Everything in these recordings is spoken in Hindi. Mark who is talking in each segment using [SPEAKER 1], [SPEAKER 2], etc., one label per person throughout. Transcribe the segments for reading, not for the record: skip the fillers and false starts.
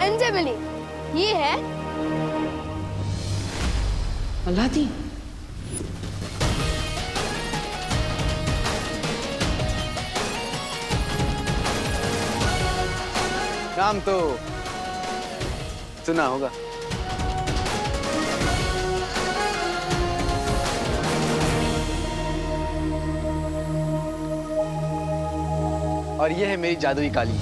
[SPEAKER 1] अंजलि, ये है
[SPEAKER 2] अलादीन।
[SPEAKER 3] नाम तो सुना होगा। और ये है मेरी जादुई काली।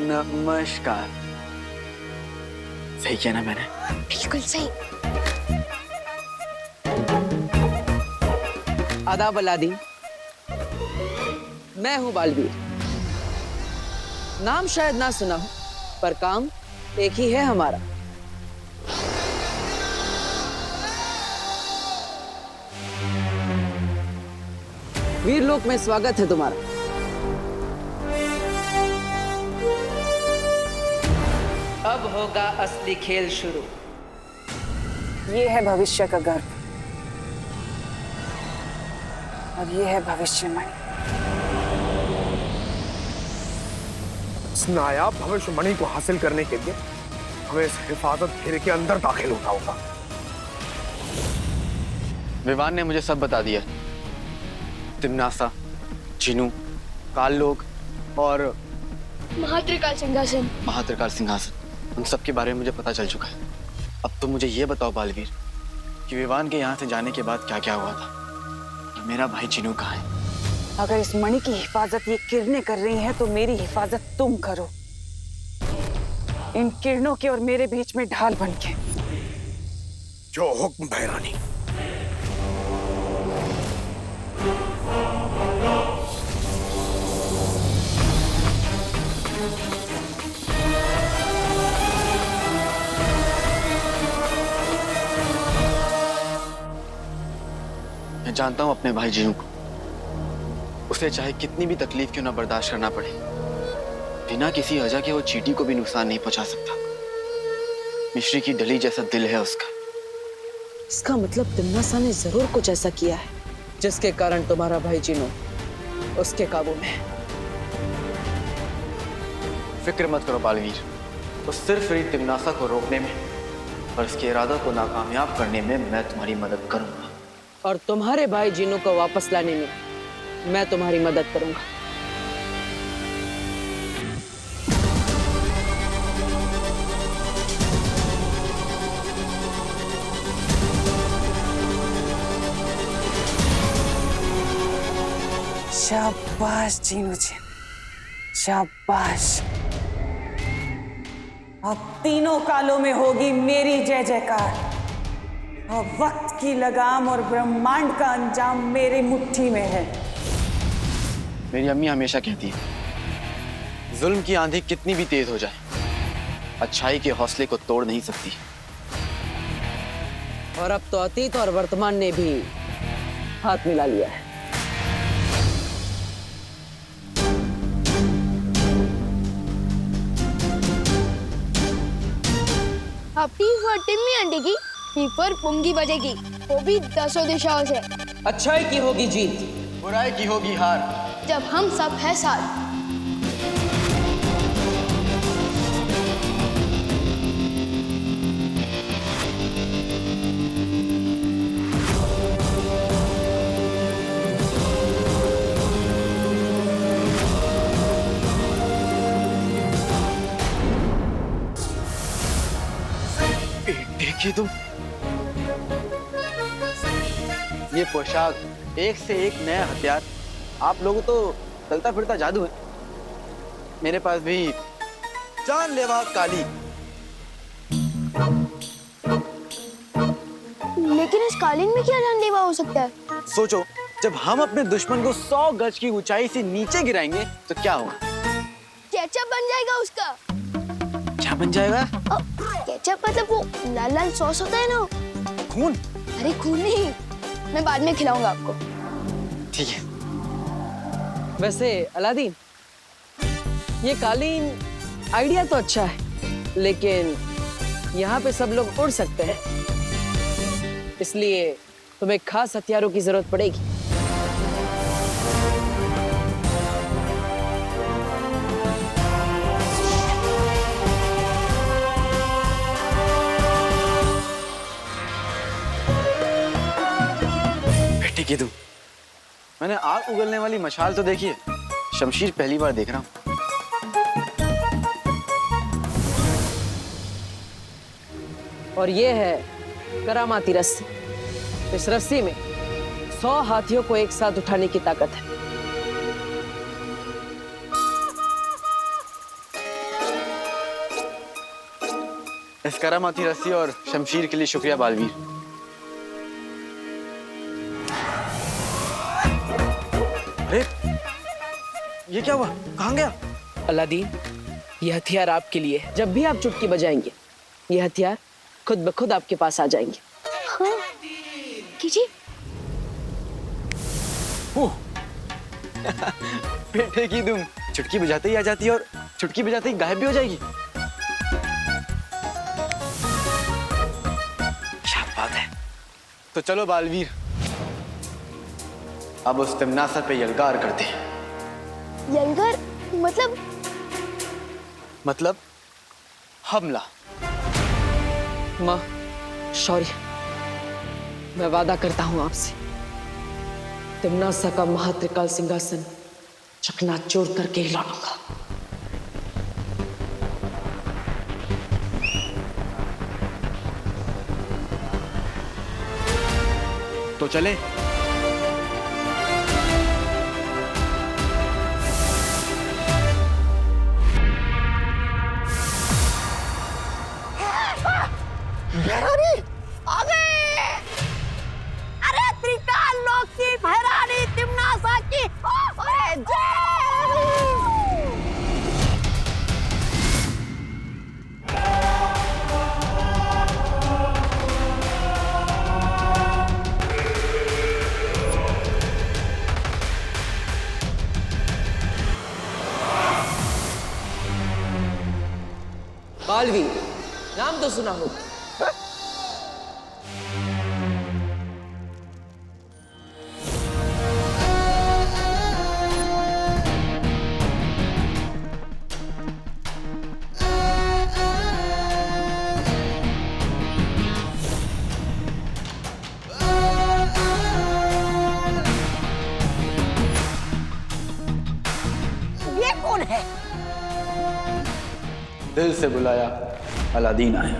[SPEAKER 3] नमस्कार। सही किया ना मैंने?
[SPEAKER 1] बिल्कुल सही।
[SPEAKER 2] आदाब अलादीन, मैं हूं बालवीर। नाम शायद ना सुना हो, पर काम एक ही है हमारा। वीरलोक में स्वागत है तुम्हारा। अब होगा असली खेल शुरू। ये है भविष्य का गर्भ और ये है भविष्यवाणी।
[SPEAKER 4] इस नायाब भविष्यवाणी को हासिल करने के लिए हमें इस हिफाजत घेरे के अंदर दाखिल होना होगा।
[SPEAKER 3] विवान ने मुझे सब बता दिया। तिम्नासा, जिनू, काललोक और
[SPEAKER 1] महात्रिकाल सिंहासन।
[SPEAKER 3] महात्रिकाल सिंहासन, उन सब के बारे में मुझे पता चल चुका है। अब तुम मुझे ये बताओ बालवीर कि विवान के यहाँ से जाने के बाद क्या क्या हुआ था और मेरा भाई जिनू कहाँ है?
[SPEAKER 2] अगर इस मणि की हिफाजत ये किरणें कर रही हैं तो मेरी हिफाजत तुम करो, इन किरणों के और मेरे बीच में ढाल बनके।
[SPEAKER 4] जो हुक्म भैरानी।
[SPEAKER 3] मैं जानता हूं अपने भाई जिनू को, उसे चाहे कितनी भी तकलीफ क्यों ना बर्दाश्त करना पड़े, बिना किसी वजह के वो चींटी को भी नुकसान नहीं पहुंचा सकता। मिश्री की डली जैसा दिल है उसका।
[SPEAKER 2] इसका मतलब तिम्नासा ने जरूर कुछ ऐसा किया है जिसके कारण तुम्हारा भाई जिनू उसके काबू में है।
[SPEAKER 3] फिक्र मत करो बालवीर, वो सिर्फ मेरी तिम्नासा को रोकने में और इसके इरादा को नाकामयाब करने में मैं तुम्हारी मदद करूंगा।
[SPEAKER 2] और तुम्हारे भाई जिनू को वापस लाने में मैं तुम्हारी मदद करूंगा। शाबाश जिनू जी, शाबाश। अब तीनों कालों में होगी मेरी जय जयकार। और वक्त की लगाम और ब्रह्मांड का अंजाम मेरी मुट्ठी में है।
[SPEAKER 3] मेरी अम्मी हमेशा कहती है, जुल्म की आंधी कितनी भी तेज हो जाए, अच्छाई के हौसले को तोड़ नहीं सकती।
[SPEAKER 2] और अब तो अतीत और वर्तमान ने भी हाथ मिला लिया है।
[SPEAKER 1] अब टी फॉर टिम्मी आंटी की, टी फॉर पुंगी बजेगी, वो भी 10 दिशाओं से।
[SPEAKER 2] अच्छाई की होगी जीत,
[SPEAKER 3] बुराई की होगी हार,
[SPEAKER 1] जब हम सब है साथ।
[SPEAKER 3] देखिए तुम, ये पोशाक, एक से एक नया हथियार। आप लोगों तो चलता फिरता जादू है। मेरे पास भी जानलेवा काली।
[SPEAKER 1] लेकिन इस कालीन में क्या जानलेवा हो सकता है?
[SPEAKER 3] सोचो, जब हम अपने दुश्मन को 100 गज की ऊंचाई से नीचे गिराएंगे तो क्या होगा?
[SPEAKER 1] केचप बन जाएगा उसका।
[SPEAKER 3] क्या बन जाएगा?
[SPEAKER 1] केचप मतलब वो लाल लाल सॉस होता है ना?
[SPEAKER 3] खून?
[SPEAKER 1] अरे खून नहीं, मैं बाद में खिलाऊंगा आपको।
[SPEAKER 3] ठीक है।
[SPEAKER 5] वैसे अलादीन, ये कालीन आइडिया तो अच्छा है, लेकिन यहाँ पे सब लोग उड़ सकते हैं, इसलिए तुम्हें खास हथियारों की जरूरत पड़ेगी।
[SPEAKER 3] बेटी की तुम, मैंने आग उगलने वाली मशाल तो देखी है, शमशीर पहली बार देख रहा हूँ।
[SPEAKER 5] और ये है करामाती रस्सी। इस रस्सी में 100 हाथियों को एक साथ उठाने की ताकत है।
[SPEAKER 3] इस करामाती रस्सी और शमशीर के लिए शुक्रिया बालवीर। अरे ये क्या हुआ? कहाँ गया?
[SPEAKER 5] अलादीन, ये हथियार आपके लिए है। जब भी आप चुटकी बजाएंगे, ये हथियार खुद ब खुद आपके पास आ जाएंगे।
[SPEAKER 1] हाँ, कीजिए।
[SPEAKER 3] बेटे की तुम, चुटकी बजाते ही आ जाती है और चुटकी बजाते ही गायब भी हो जाएगी। क्या बात है। तो चलो बालवीर, अब उस तिमनासर पे यलगार करते हैं।
[SPEAKER 1] यलगार
[SPEAKER 3] मतलब हमला।
[SPEAKER 5] माँ, शौर्य, मैं वादा करता हूं आपसे, तिमनासा का महात्रिकाल सिंहासन चकनाचूर करके ही लौटूंगा।
[SPEAKER 3] तो चले।
[SPEAKER 6] अरे त्रिकाल लोक की भैरानी तिमनासा की अरे जय।
[SPEAKER 5] बालवीर, नाम तो सुना होगा।
[SPEAKER 6] ये कौन है?
[SPEAKER 3] दिल से बुलाया, अलादीन आए।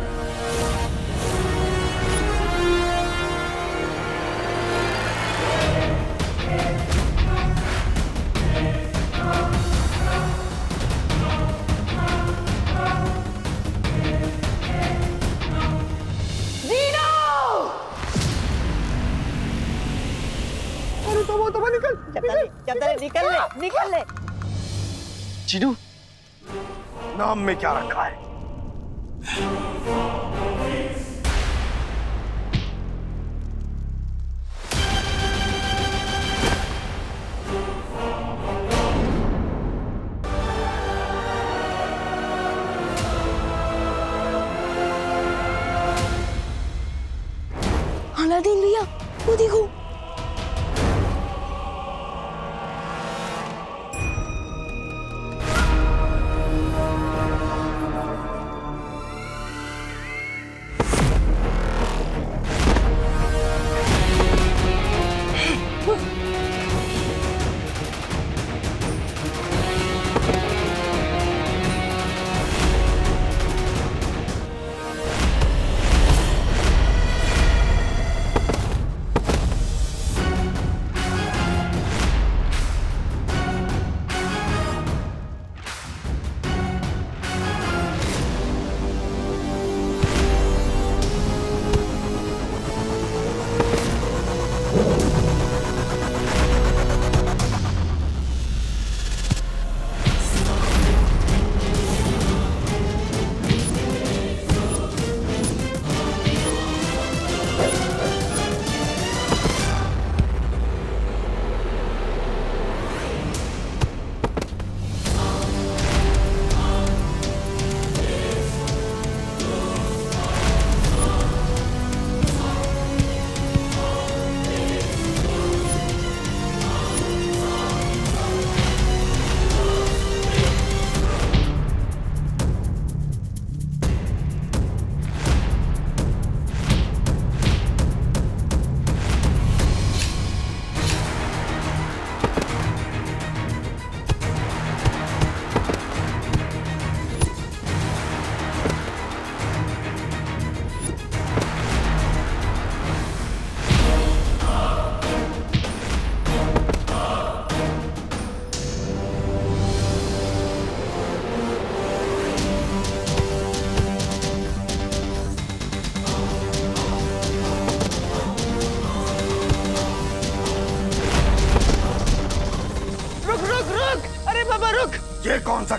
[SPEAKER 6] निकल ले, निकल ले।
[SPEAKER 3] चीनू,
[SPEAKER 4] नाम में क्या रखा है?
[SPEAKER 1] अलादीन भैया, वो देखो।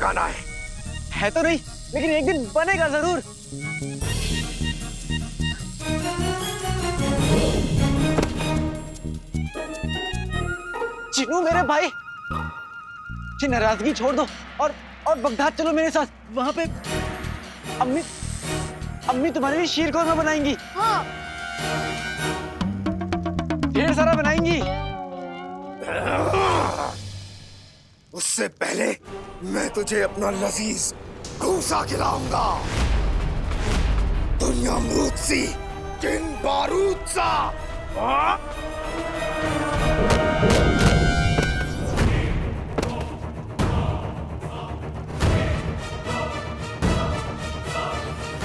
[SPEAKER 4] ठिकाना
[SPEAKER 3] है तो नहीं, लेकिन एक दिन बनेगा जरूर। चिनू मेरे भाई, ये नाराजगी छोड़ दो और बगदाद चलो मेरे साथ। वहां पे अम्मी तुम्हारे लिए शीर कौरमा बनाएंगी।
[SPEAKER 1] हाँ।
[SPEAKER 3] ढेर सारा बनाएंगी।
[SPEAKER 4] उससे पहले मैं तुझे अपना लजीज घूसा खिलाऊंगा। दुनिया अमरूद सी, जिन बारूद सा।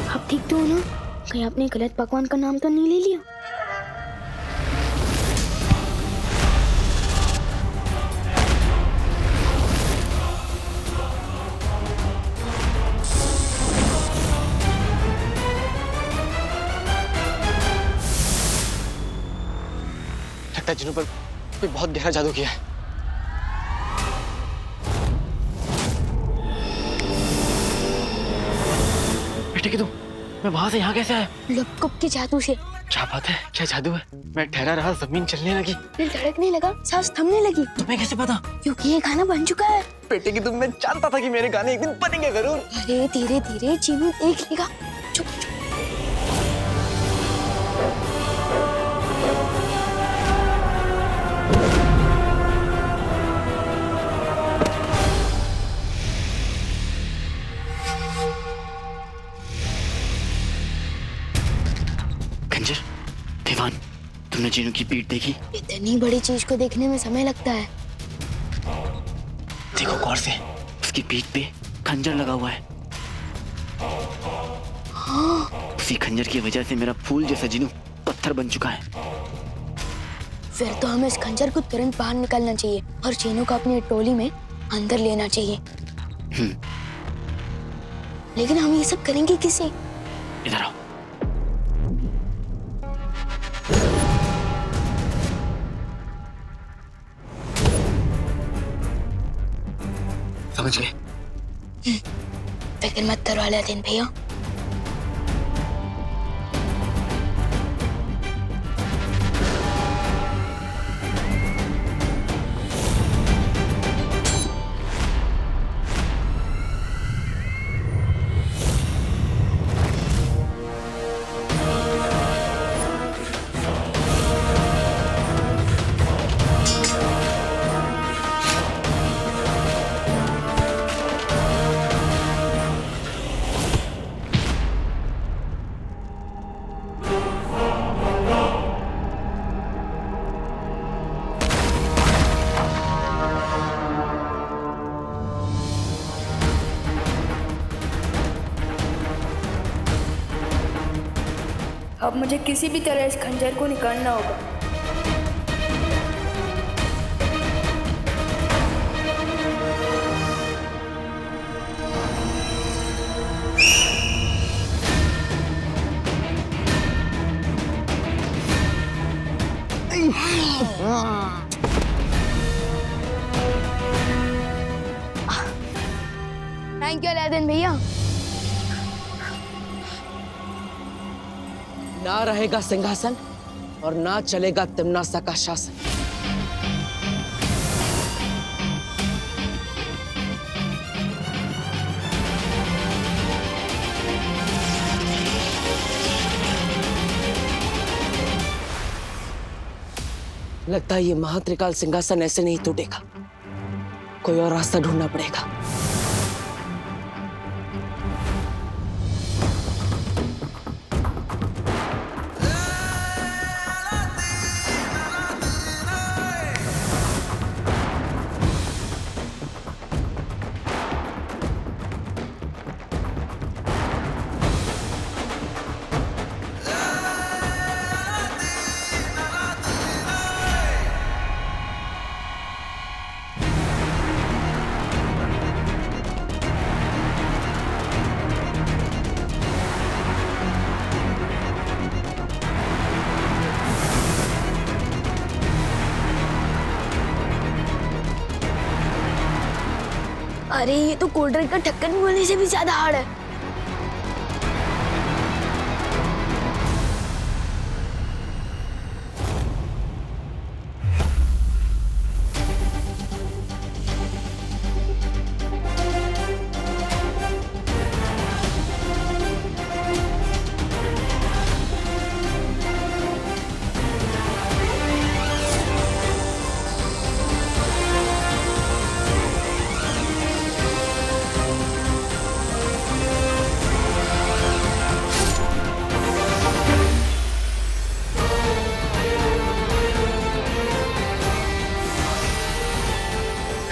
[SPEAKER 1] आप ठीक तो हो ना? कहीं आपने गलत पकवान का नाम तो नहीं ले लिया?
[SPEAKER 3] लगता है जिन्हों पर कोई बहुत गहरा जादू किया है। बेटे की तुम, मैं वहां से यहाँ कैसे आया?
[SPEAKER 1] लपकप के जादू से।
[SPEAKER 3] क्या बात है, क्या जादू है? मैं ठहरा रहा, जमीन चलने लगी,
[SPEAKER 1] दिल धड़कने लगा, सांस थमने लगी।
[SPEAKER 3] तुम्हें कैसे पता?
[SPEAKER 1] क्योंकि ये गाना बन चुका है।
[SPEAKER 3] बेटे की तुम, मैं जानता था कि मेरे गाने एक दिन बनेंगे जरूर।
[SPEAKER 1] अरे धीरे धीरे चीनू देख लेगा। चुप चुप।
[SPEAKER 3] खंजर, दीवान, तुमने जीनू की पीठ देखी?
[SPEAKER 1] इतनी बड़ी चीज को देखने में समय लगता है।
[SPEAKER 3] देखो गौर से, उसकी पीठ पे खंजर लगा हुआ है।
[SPEAKER 1] हाँ।
[SPEAKER 3] उसी खंजर की वजह से मेरा फूल जैसा जीनू पत्थर बन चुका है।
[SPEAKER 1] फिर तो हमें इस खंजर को तुरंत बाहर निकालना चाहिए और चीनू को अपनी टोली में अंदर लेना चाहिए। लेकिन हम ये सब करेंगे किसे?
[SPEAKER 3] इधर आओ। समझ गए?
[SPEAKER 1] फिक्र मत करो अलादीन भैया।
[SPEAKER 7] अब मुझे किसी भी तरह इस खंजर को निकालना होगा।
[SPEAKER 1] थैंक यू अलादीन भैया।
[SPEAKER 5] ना रहेगा सिंहासन और ना चलेगा तिम्नासा का शासन। लगता है ये महात्रिकाल सिंहासन ऐसे नहीं टूटेगा, कोई और रास्ता ढूंढना पड़ेगा।
[SPEAKER 1] अरे ये तो कोल्ड ड्रिंक का ढक्कन बोलने से भी ज्यादा हार्ड है।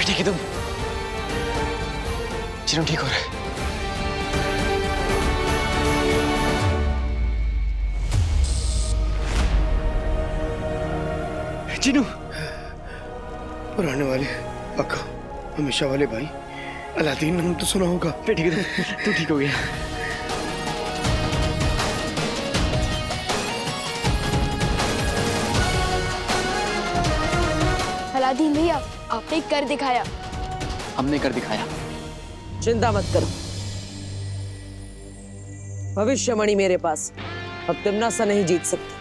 [SPEAKER 3] ठीक है तुम? चिनू ठीक हो रहा है? चिनू
[SPEAKER 4] पुराने वाले अक्का, हमेशा वाले भाई अलादीन, नाम तो सुना होगा।
[SPEAKER 3] ठीक है तू ठीक हो गया?
[SPEAKER 1] अलादीन भैया, आपने कर दिखाया।
[SPEAKER 3] हमने कर दिखाया।
[SPEAKER 5] चिंता मत करो, भविष्यमणि मेरे पास, अब तिम्नासा नहीं जीत सकती।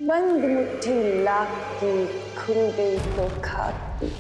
[SPEAKER 2] बंद मुट्ठी लाख की खुल गई तो खाती।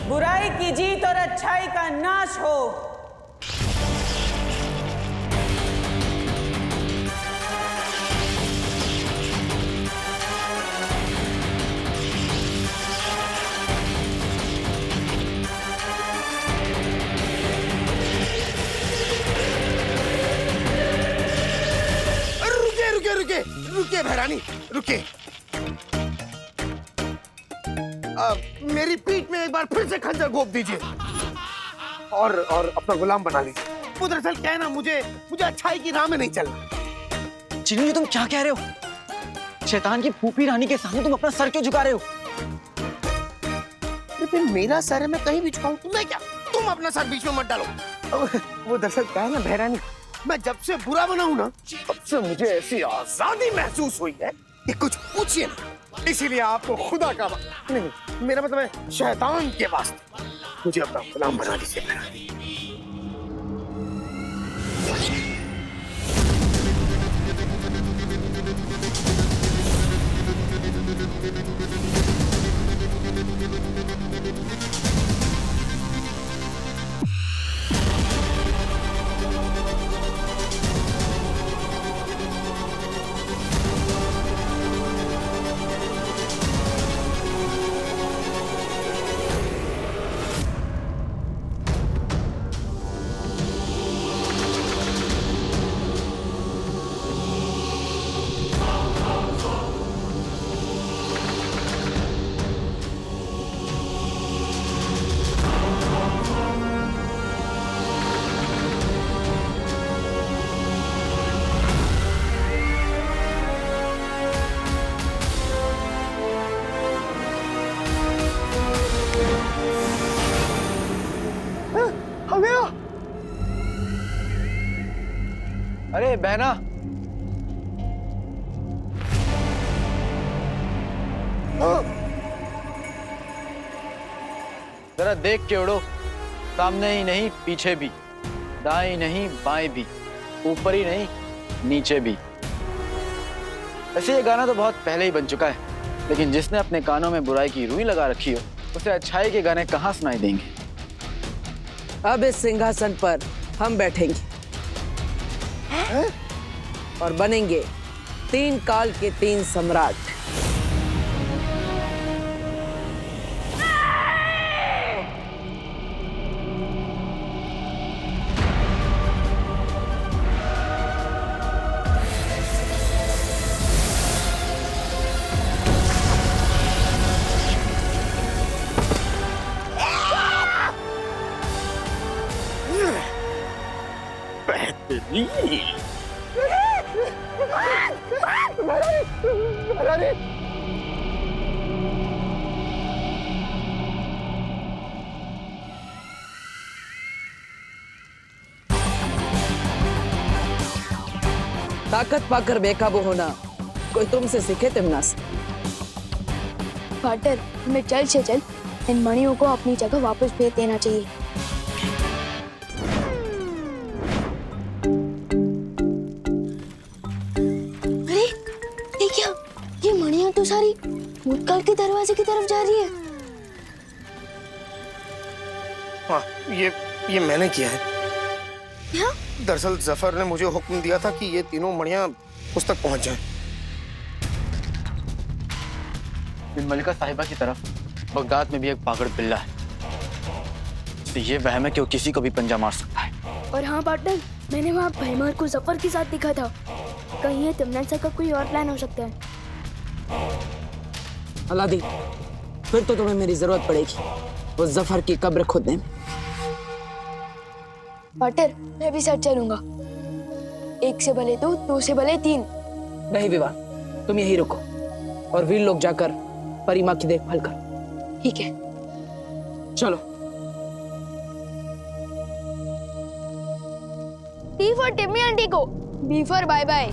[SPEAKER 2] बुराई की जीत और अच्छाई का नाश हो।
[SPEAKER 4] रुकिए भैरानी, रुकिए। मेरी पीठ में एक बार फिर से खंजर घोंप दीजिए और अपना गुलाम बना लीजिए। वो दरअसल क्या है ना, मुझे अच्छाई की राह में नहीं चलना।
[SPEAKER 3] चिन्नू जी तुम क्या कह रहे हो? शैतान की फूफी रानी के सामने तुम अपना सर क्यों झुका रहे हो?
[SPEAKER 4] पे मेरा सर है, मैं कहीं भी झुकाऊं तो मैं क्या, तुम अपना सर बीच में मत डालो। वो दरअसल क्या है ना बहरानी, मैं जब से बुरा बना हूं ना तब से मुझे ऐसी आजादी महसूस हुई है कि कुछ पूछिए ना। इसीलिए आपको खुदा का नहीं, मेरा मतलब है शैतान के वास्ते मुझे अपना गुलाम बना दीजिए बहरानी।
[SPEAKER 3] अरे बहना, जरा देख के उड़ो, सामने ही नहीं पीछे भी, दाएं नहीं बाएं भी, ऊपर ही नहीं नीचे भी। ऐसे ये गाना तो बहुत पहले ही बन चुका है, लेकिन जिसने अपने कानों में बुराई की रुई लगा रखी हो उसे अच्छाई के गाने कहाँ सुनाई देंगे।
[SPEAKER 5] अब इस सिंहासन पर हम बैठेंगे और बनेंगे 3 काल के 3 सम्राट। ताकत पाकर बेकाबू होना कोई तुमसे सीखे तिमना से।
[SPEAKER 1] पार्टनर, हमें जल्द से जल्द इन मणियों को अपनी जगह वापस भेज देना चाहिए। अरे ये क्या, ये मणियां तो सारी भूतकाल के दरवाजे की तरफ जा रही है।
[SPEAKER 4] हाँ, ये मैंने किया है।
[SPEAKER 1] क्या?
[SPEAKER 4] दरअसल जफर ने मुझे हुक्म दिया था कि ये तीनों मणियां उस तक पहुंच जाएं।
[SPEAKER 3] मलिका साहिबा की तरफ बगदाद में भी एक पागड़ बिल्ला है, तो ये वहम है कि वो किसी को भी पंजा मार सकता है।
[SPEAKER 7] और हाँ पार्टनर, मैंने वहाँ भैमार को जफर के साथ देखा था। कहीं ये तिमना सा का कोई और प्लान हो सकता है।
[SPEAKER 5] अलादीन, फिर तो तुम्हें मेरी जरूरत पड़ेगी वो जफर की कब्र खोदने में।
[SPEAKER 1] पार्टनर, मैं भी साथ चलूंगा। 1 से भले 2 से भले 3।
[SPEAKER 5] नहीं विवाह, तुम यही रुको और वीर लोग जाकर परिमा की देखभाल करो।
[SPEAKER 1] ठीक है,
[SPEAKER 5] चलो।
[SPEAKER 1] टी फॉर टिम्मी आंटी को, बी फॉर बाय बाय।